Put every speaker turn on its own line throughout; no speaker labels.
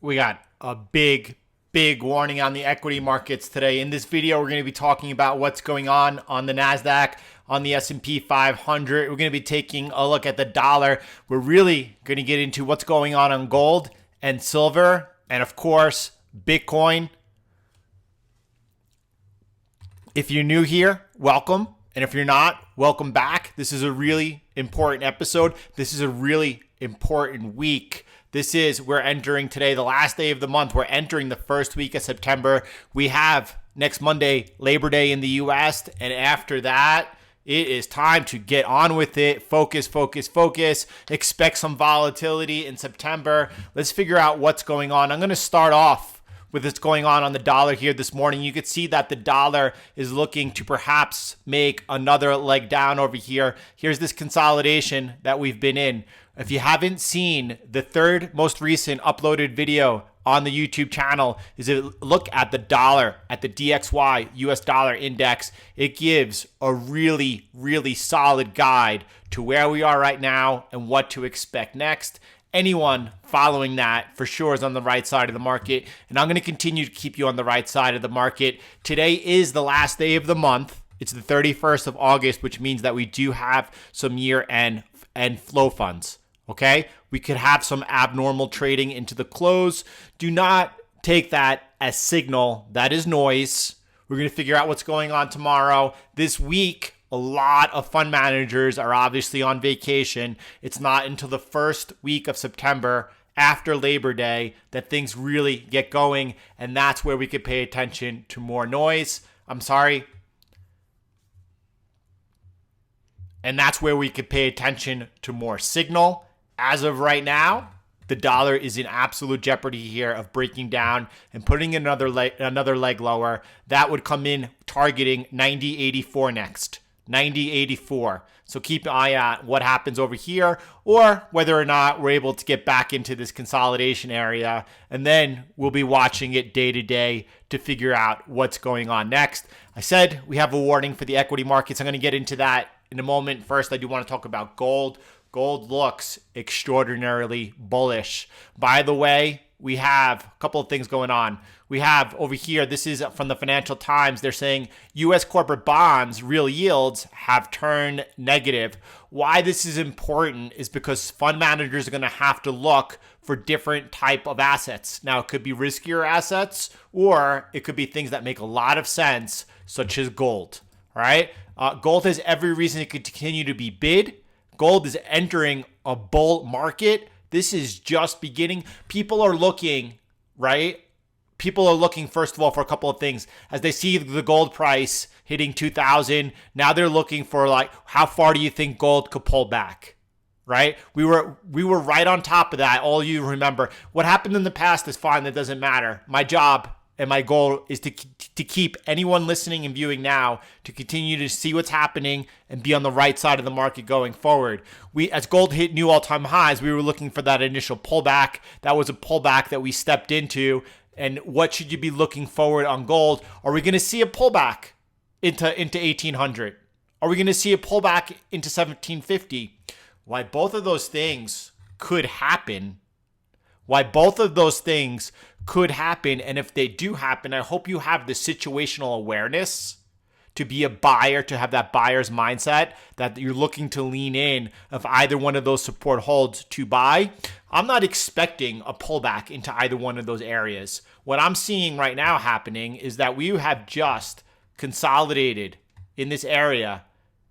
We got a big warning on the equity markets today. In this video, we're going to be talking about what's going on the NASDAQ, on the S&P 500. We're going to be taking a look at the dollar. We're really going to get into what's going on gold and silver, and of course, Bitcoin. If you're new here, welcome. And if you're not, welcome back. This is a really important episode. This is a really important week. We're entering today, the last day of the month. We're entering the first week of September. We have next Monday, Labor Day in the US. And after that, it is time to get on with it. Focus. Expect some volatility in September. Let's figure out what's going on. I'm going to start off with what's going on the dollar here this morning. You could see that the dollar is looking to perhaps make another leg down over here. Here's this consolidation that we've been in. If you haven't seen the third most recent uploaded video on the YouTube channel, is a look at the dollar, at the DXY US dollar index. It gives a really solid guide to where we are right now and what to expect next. Anyone following that for sure is on the right side of the market, and I'm going to continue to keep you on the right side of the market. Today is the last day of the month. It's the 31st of August, which means that we do have some year-end flow funds. Okay, we could have some abnormal trading into the close. Do not take that as signal. That is noise. We're going to figure out what's going on tomorrow. This week, a lot of fund managers are obviously on vacation. It's not until the first week of September after Labor Day that things really get going, and that's where we could pay attention to more noise. And that's where we could pay attention to more signal. As of right now, the dollar is in absolute jeopardy here of breaking down and putting another leg lower. That would come in targeting 90.84 next. 90.84. So keep an eye on what happens over here, or whether or not we're able to get back into this consolidation area. And then we'll be watching it day to day to figure out what's going on next. I said we have a warning for the equity markets. I'm going to get into that in a moment. First, I do want to talk about gold. Gold looks extraordinarily bullish. By the way, we have a couple of things going on. We have over here, this is from the Financial Times. They're saying U.S. corporate bonds, real yields, have turned negative. Why this is important is because fund managers are going to have to look for different type of assets. Now, it could be riskier assets, or it could be things that make a lot of sense, such as gold. Right? Gold has every reason it could continue to be bid. Gold is entering a bull market. This is just beginning. People are looking, right? People are looking, first of all, for a couple of things. As they see the gold price hitting 2,000, now they're looking for, like, how far do you think gold could pull back, right? We were right on top of that. All you remember. What happened in the past is fine. That doesn't matter. My job and my goal is to keep anyone listening and viewing now to continue to see what's happening and be on the right side of the market going forward. As gold hit new all-time highs, we were looking for that initial pullback. That was a pullback that we stepped into. And what should you be looking forward on gold? Are we going to see a pullback into 1800? Are we going to see a pullback into 1750? Why both of those things could happen. And if they do happen, I hope you have the situational awareness to be a buyer, to have that buyer's mindset that you're looking to lean in if either one of those support holds to buy. I'm not expecting a pullback into either one of those areas. What I'm seeing right now happening is that we have just consolidated in this area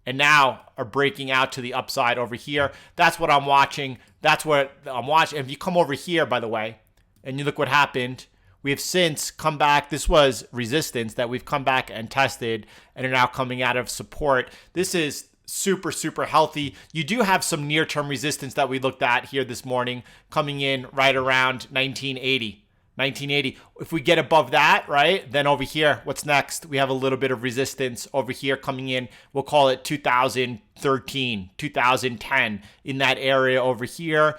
and now are breaking out to the upside over here. That's what I'm watching. If you come over here, by the way, and you look what happened, we have since come back. This was resistance that we've come back and tested and are now coming out of support. This is super healthy. You do have some near-term resistance that we looked at here this morning coming in right around 1980. If we get above that, right, then over here, what's next? We have a little bit of resistance over here coming in. We'll call it 2013, 2010 in that area over here.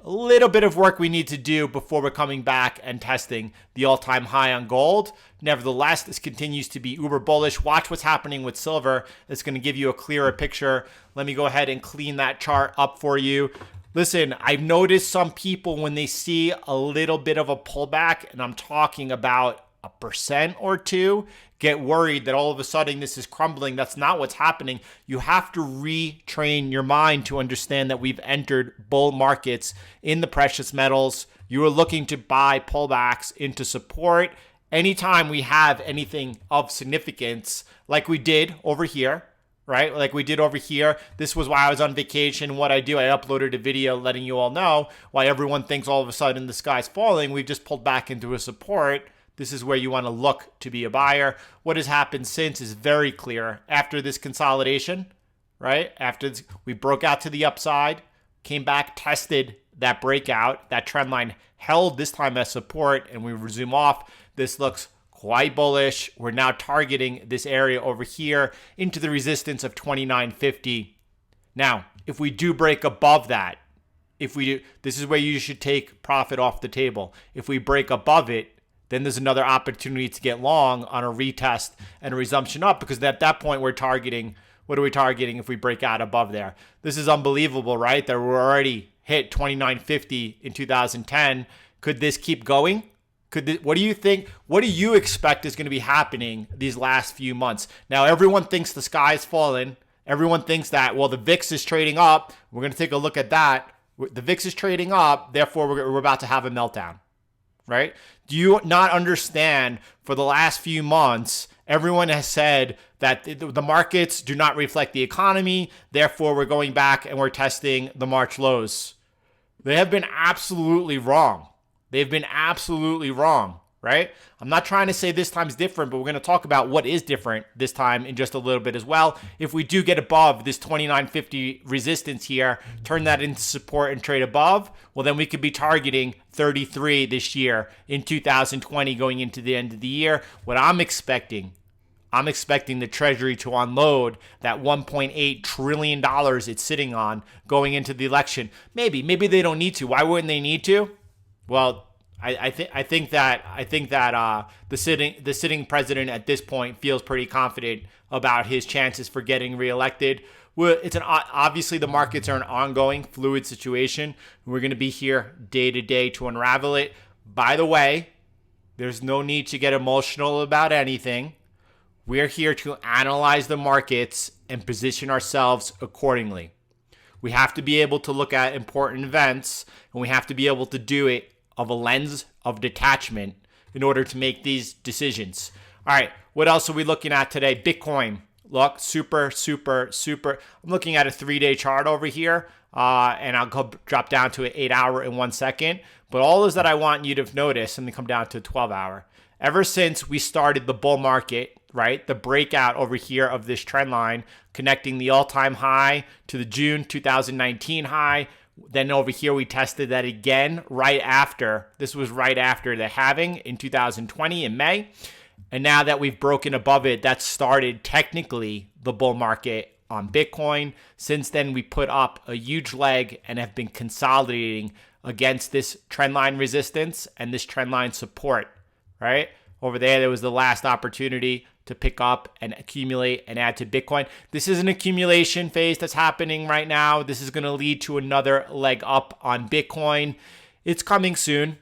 A little bit of work we need to do before we're coming back and testing the all-time high on gold. Nevertheless, this continues to be uber bullish. Watch what's happening with silver. It's going to give you a clearer picture. Let me go ahead and clean that chart up for you. Listen, I've noticed some people when they see a little bit of a pullback, and I'm talking about 1% or 2%, get worried that all of a sudden this is crumbling. That's not what's happening. You have to retrain your mind to understand that we've entered bull markets in the precious metals. You are looking to buy pullbacks into support. Anytime we have anything of significance, like we did over here, right? Like we did over here. This was why I was on vacation. What I do, I uploaded a video letting you all know why everyone thinks all of a sudden the sky's falling. We've just pulled back into a support. This is where you want to look to be a buyer. What has happened since is very clear. After this consolidation, right? After this, we broke out to the upside, came back, tested that breakout. That trend line held this time as support, and we resume off. This looks quite bullish. We're now targeting this area over here into the resistance of 29.50. Now, if we do break above that, this is where you should take profit off the table. If we break above it, then there's another opportunity to get long on a retest and a resumption up, because at that point we're targeting, what are we targeting if we break out above there? This is unbelievable, right? That we're already hit 29.50 in 2010. Could this keep going? What do you think? What do you expect is going to be happening these last few months? Now, everyone thinks the sky is falling. Everyone thinks that, well, the VIX is trading up. We're going to take a look at that. The VIX is trading up. Therefore, we're about to have a meltdown, right? Do you not understand for the last few months, everyone has said that the markets do not reflect the economy. Therefore, we're going back and we're testing the March lows. They have been absolutely wrong. They've been absolutely wrong, right? I'm not trying to say this time's different, but we're going to talk about what is different this time in just a little bit as well. If we do get above this 29.50 resistance here, turn that into support and trade above, well, then we could be targeting 33 this year in 2020 going into the end of the year. What I'm expecting the Treasury to unload that $1.8 trillion it's sitting on going into the election. Maybe they don't need to. Why wouldn't they need to? Well, I think that the sitting president at this point feels pretty confident about his chances for getting reelected. Obviously the markets are an ongoing fluid situation. We're going to be here day to day to unravel it. By the way, there's no need to get emotional about anything. We're here to analyze the markets and position ourselves accordingly. We have to be able to look at important events, and we have to be able to do it of a lens of detachment in order to make these decisions. All right, what else are we looking at today? Bitcoin. Look, super. I'm looking at a 3-day chart over here, and I'll drop down to an 8-hour in 1 second. But all is that I want you to notice, and then come down to a 12-hour. Ever since we started the bull market, right, the breakout over here of this trend line, connecting the all-time high to the June 2019 high, then over here we tested that again right after. This was right after the halving in 2020 in May. And now that we've broken above it, that started technically the bull market on Bitcoin. Since then, we put up a huge leg and have been consolidating against this trendline resistance and this trendline support, right? Over there was the last opportunity to pick up and accumulate and add to Bitcoin. This is an accumulation phase that's happening right now. This is going to lead to another leg up on Bitcoin. It's coming soon.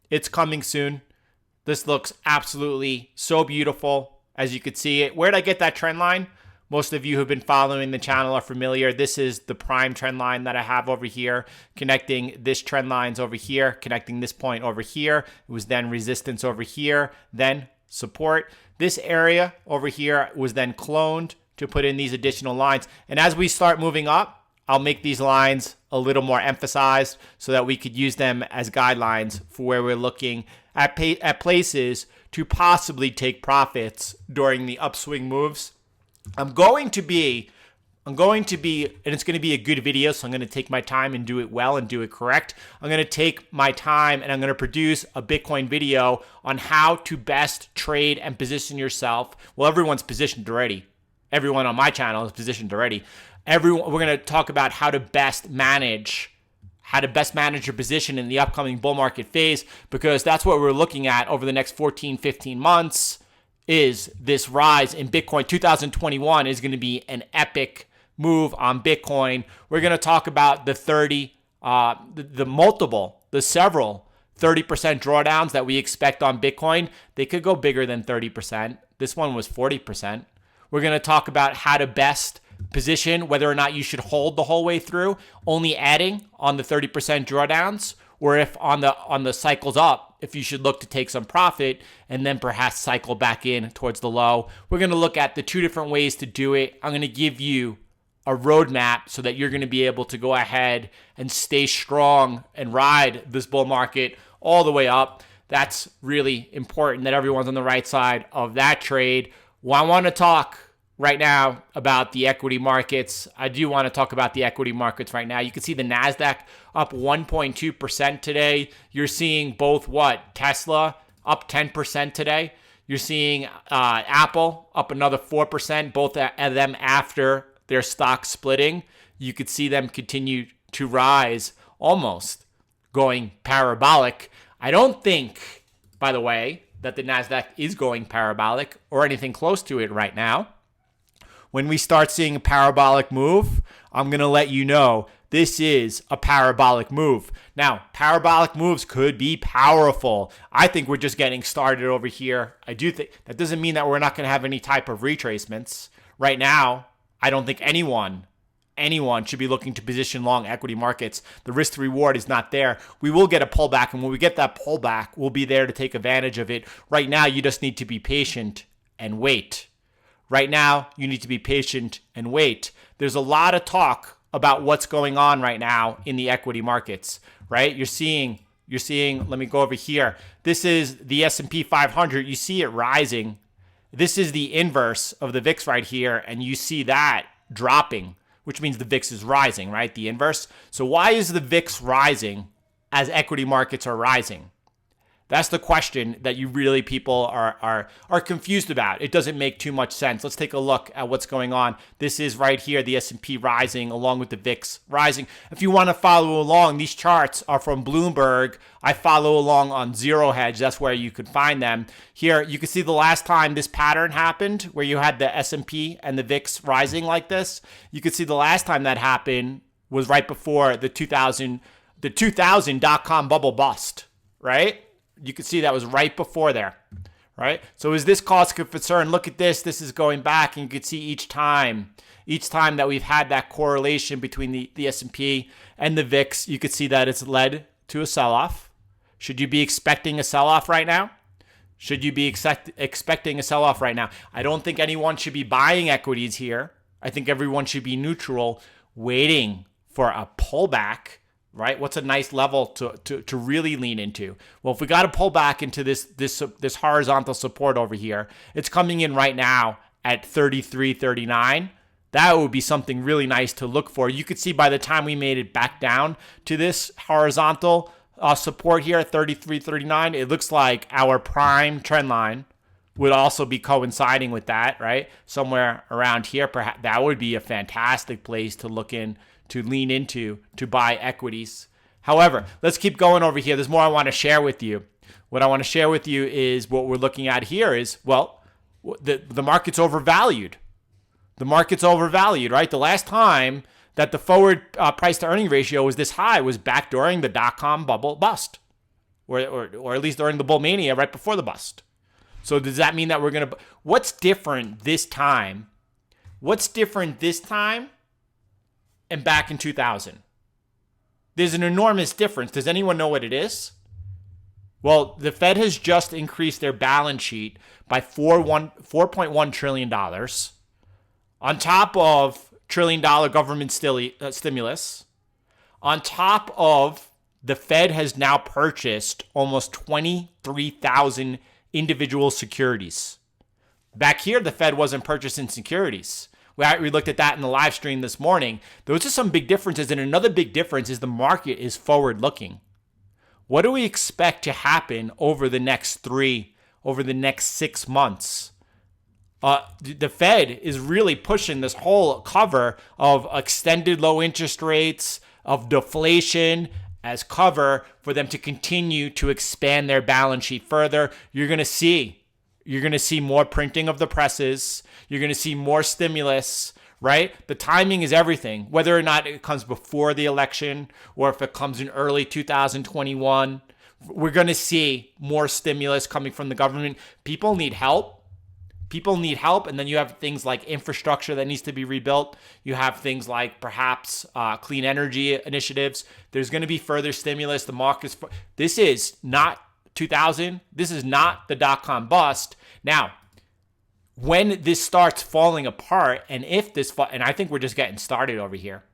This looks absolutely so beautiful as you could see it. Where'd I get that trend line? Most of you who've been following the channel are familiar. This is the prime trend line that I have over here, connecting this trend lines over here, connecting this point over here. It was then resistance over here, then support. This area over here was then cloned to put in these additional lines. And as we start moving up, I'll make these lines a little more emphasized so that we could use them as guidelines for where we're looking at places to possibly take profits during the upswing moves. I'm going to be, and it's going to be a good video, so I'm going to take my time and do it well and do it correct. I'm going to take my time and I'm going to produce a Bitcoin video on how to best trade and position yourself. Well, everyone's positioned already. Everyone on my channel is positioned already. We're going to talk about how to best manage your position in the upcoming bull market phase, because that's what we're looking at over the next 14, 15 months. Is this rise in Bitcoin. 2021 is going to be an epic move on Bitcoin. We're going to talk about the 30 the several 30% drawdowns that we expect on Bitcoin, they could go bigger than 30%. This one was 40%. We're going to talk about how to best position, whether or not you should hold the whole way through, only adding on the 30% drawdowns, or if on the cycles up, if you should look to take some profit and then perhaps cycle back in towards the low. We're going to look at the two different ways to do it. I'm going to give you a roadmap so that you're going to be able to go ahead and stay strong and ride this bull market all the way up. That's really important that everyone's on the right side of that trade. Well, I want to talk right now about the equity markets. I do want to talk about the equity markets right now. You can see the NASDAQ up 1.2% today. You're seeing both Tesla up 10% today. You're seeing Apple up another 4%, both of them after their stock splitting. You could see them continue to rise, almost going parabolic. I don't think, by the way, that the NASDAQ is going parabolic or anything close to it right now. When we start seeing a parabolic move, I'm going to let you know this is a parabolic move. Now, parabolic moves could be powerful. I think we're just getting started over here. I do think that doesn't mean that we're not going to have any type of retracements. Right now, I don't think anyone should be looking to position long equity markets. The risk to reward is not there. We will get a pullback, and when we get that pullback, we'll be there to take advantage of it. Right now, you just need to be patient and wait. Right now, you need to be patient and wait. There's a lot of talk about what's going on right now in the equity markets, right? You're seeing, let me go over here. This is the S&P 500. You see it rising. This is the inverse of the VIX right here, and you see that dropping, which means the VIX is rising, right? The inverse. So why is the VIX rising as equity markets are rising? That's the question that you really people are confused about. It doesn't make too much sense. Let's take a look at what's going on. This is right here, the S&P rising along with the VIX rising. If you want to follow along, these charts are from Bloomberg. I follow along on Zero Hedge. That's where you could find them. Here, you can see the last time this pattern happened where you had the S&P and the VIX rising like this. You could see the last time that happened was right before the 2000 dot-com bubble bust, right? You can see that was right before there, right? So is this cause for concern? Look at this. This is going back, and you can see each time that we've had that correlation between the S&P and the VIX, you could see that it's led to a sell-off. Should you be expecting a sell-off right now? Should you be expecting a sell-off right now? I don't think anyone should be buying equities here. I think everyone should be neutral, waiting for a pullback. Right? What's a nice level to really lean into? Well, if we got to pull back into this horizontal support over here, it's coming in right now at 33.39. That would be something really nice to look for. You could see by the time we made it back down to this horizontal support here at 33.39, it looks like our prime trend line would also be coinciding with that, right? Somewhere around here, perhaps that would be a fantastic place to look in, to lean into, to buy equities. However, let's keep going over here. There's more I want to share with you. What I want to share with you is what we're looking at here is, well, the market's overvalued. The market's overvalued, right? The last time that the forward price to earning ratio was this high was back during the dot-com bubble bust, or at least during the bull mania right before the bust. So does that mean that we're going to, what's different this time? What's different this time and back in 2000? There's an enormous difference. Does anyone know what it is? Well, the Fed has just increased their balance sheet by $4.1 trillion on top of $1 trillion government stimulus. On top of the Fed has now purchased almost 23,000 individual securities. Back here, the Fed wasn't purchasing securities. We looked at that in the live stream this morning. Those are some big differences, and another big difference is the market is forward-looking. What do we expect to happen over the next 6 months? The Fed is really pushing this whole cover of extended low interest rates, of deflation as cover for them to continue to expand their balance sheet further. You're going to see more printing of the presses. You're going to see more stimulus right? The timing is everything, whether or not it comes before the election or if it comes in early 2021. We're going to see more stimulus coming from the government. People need help. People need help. And then you have things like infrastructure that needs to be rebuilt. You have things like perhaps clean energy initiatives. There's going to be further stimulus. The market's, this is not 2000. This is not the dot-com bust. Now, when this starts falling apart, and and I think we're just getting started over here.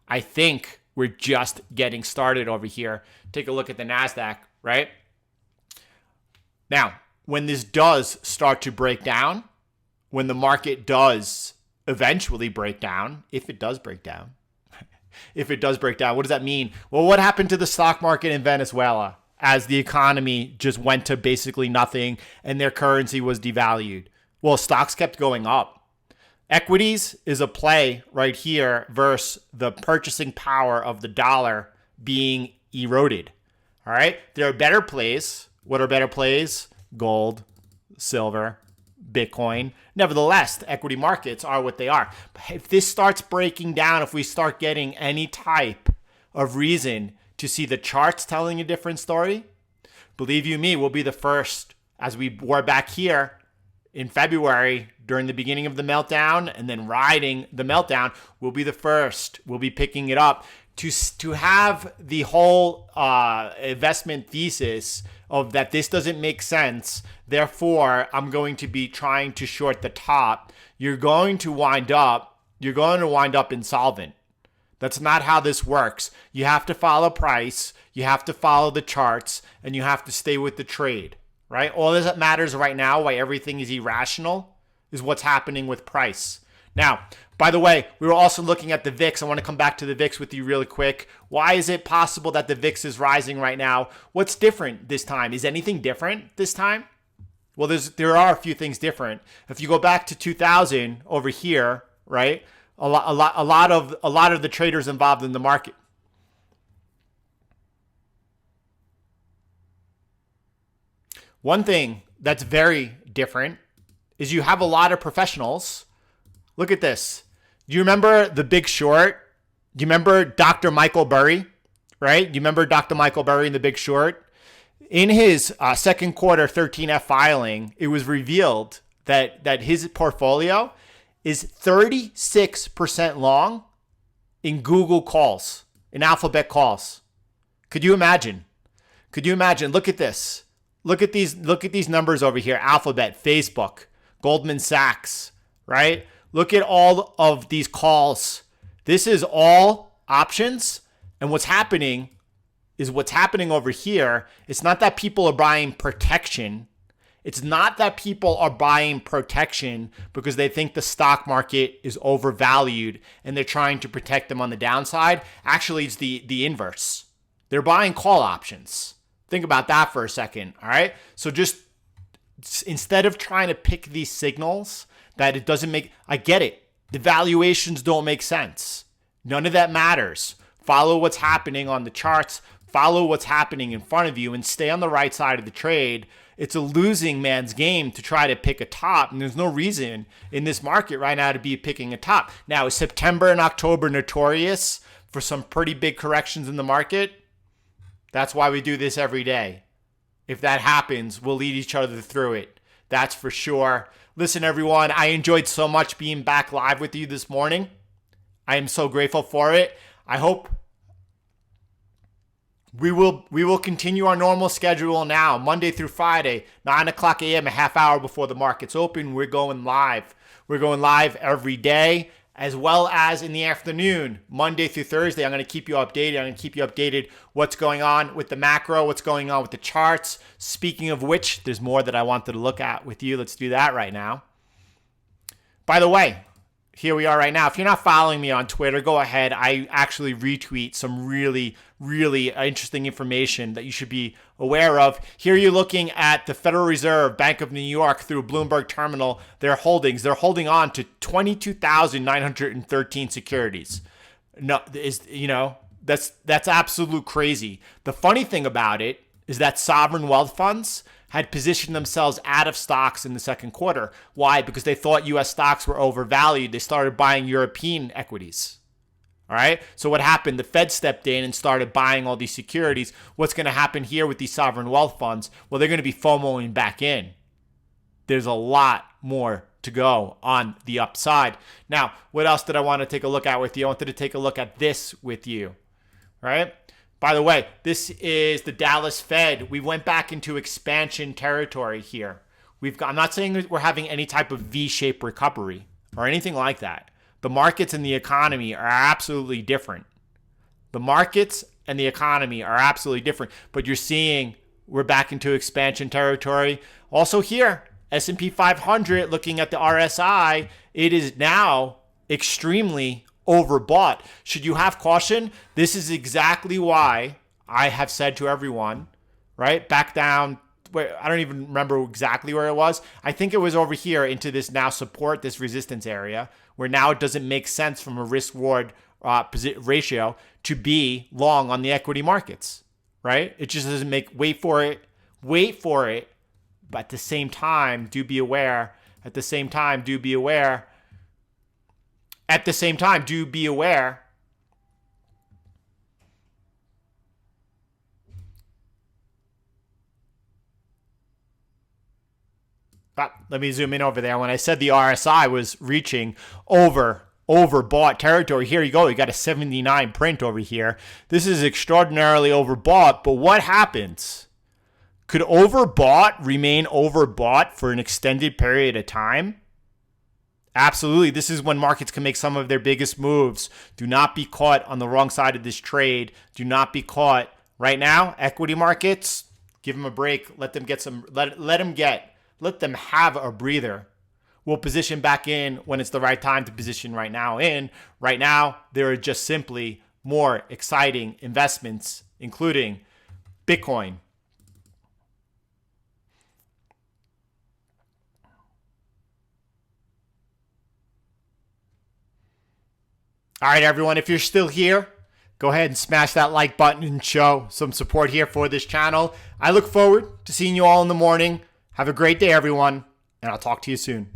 I think we're just getting started over here. Take a look at the NASDAQ, right? Now, when this does start to break down, when the market does eventually break down, if it does break down, what does that mean? Well, what happened to the stock market in Venezuela as the economy just went to basically nothing and their currency was devalued? Well, stocks kept going up. Equities is a play right here versus the purchasing power of the dollar being eroded. All right. There are better plays. What are better plays? Gold, silver, Bitcoin. Nevertheless, the equity markets are what they are. If this starts breaking down, if we start getting any type of reason to see the charts telling a different story, believe you me, we'll be the first, as we were back here in February during the beginning of the meltdown and then riding the meltdown, we'll be the first. We'll be picking it up to have the whole investment thesis of that this doesn't make sense. Therefore, I'm going to be trying to short the top. You're going to wind up insolvent. That's not how this works. You have to follow price, you have to follow the charts, and you have to stay with the trade. Right? All that matters right now, why everything is irrational, is what's happening with price. Now, by the way, we were also looking at the VIX. I want to come back to the VIX with you really quick. Why is it possible that the VIX is rising right now? What's different this time? Is anything different this time? Well, there are a few things different. If you go back to 2000 over here, right? A lot of the traders involved in the market. One thing that's very different is you have a lot of professionals. Look at this. Do you remember The Big Short? Do you remember Dr. Michael Burry? Right? Do you remember Dr. Michael Burry in The Big Short? In his second quarter 13F filing, it was revealed that his portfolio is 36% long in Google calls, in Alphabet calls. Could you imagine? Look at this. Look at these numbers over here. Alphabet, Facebook, Goldman Sachs, right? Look at all of these calls. This is all options. And what's happening over here. It's not that people are buying protection. It's not that people are buying protection because they think the stock market is overvalued and they're trying to protect them on the downside. Actually, it's the inverse. They're buying call options. Think about that for a second, all right? So just instead of trying to pick these signals that it doesn't make, I get it. The valuations don't make sense. None of that matters. Follow what's happening on the charts. Follow what's happening in front of you and stay on the right side of the trade. It's a losing man's game to try to pick a top, and there's no reason in this market right now to be picking a top. Now, is September and October notorious for some pretty big corrections in the market? That's why we do this every day. If that happens, we'll lead each other through it. That's for sure. Listen, everyone, I enjoyed so much being back live with you this morning. I am so grateful for it. I hope we will continue our normal schedule now, Monday through Friday, 9 o'clock a.m., a half hour before the market's open. We're going live. We're going live every day, as well as in the afternoon, Monday through Thursday. I'm going to keep you updated. I'm going to keep you updated what's going on with the macro, what's going on with the charts. Speaking of which, there's more that I wanted to look at with you. Let's do that right now. By the way, here we are right now. If you're not following me on Twitter, go ahead. I actually retweet some really, really interesting information that you should be aware of. Here you're looking at the Federal Reserve Bank of New York through Bloomberg Terminal, their holdings. They're holding on to 22,913 securities. No, that's absolute crazy. The funny thing about it is that sovereign wealth funds had positioned themselves out of stocks in the second quarter. Why? Because they thought US stocks were overvalued. They started buying European equities. All right. So what happened? The Fed stepped in and started buying all these securities. What's going to happen here with these sovereign wealth funds? Well, they're going to be FOMOing back in. There's a lot more to go on the upside. Now, what else did I want to take a look at with you? I wanted to take a look at this with you. All right. By the way, this is the Dallas Fed. We went back into expansion territory here. I'm not saying that we're having any type of V-shaped recovery or anything like that. The markets and the economy are absolutely different. The markets and the economy are absolutely different. But you're seeing we're back into expansion territory. Also here, S&P 500, looking at the RSI, it is now extremely overbought. Should you have caution? This is exactly why I have said to everyone, right? Back down, I don't even remember exactly where it was. I think it was over here into this now support, this resistance area, where now it doesn't make sense from a risk-reward ratio to be long on the equity markets, right? It just doesn't wait for it. But at the same time, do be aware. All let me zoom in over there. When I said the RSI was reaching overbought territory, here you go. You got a 79 print over here. This is extraordinarily overbought, but what happens? Could overbought remain overbought for an extended period of time? Absolutely. This is when markets can make some of their biggest moves. Do not be caught on the wrong side of this trade. Do not be caught right now. Equity markets, give them a break. Let them get some. Let them have a breather. We'll position back in when it's the right time to position right now in. Right now, there are just simply more exciting investments, including Bitcoin. All right, everyone, if you're still here, go ahead and smash that like button and show some support here for this channel. I look forward to seeing you all in the morning. Have a great day, everyone, and I'll talk to you soon.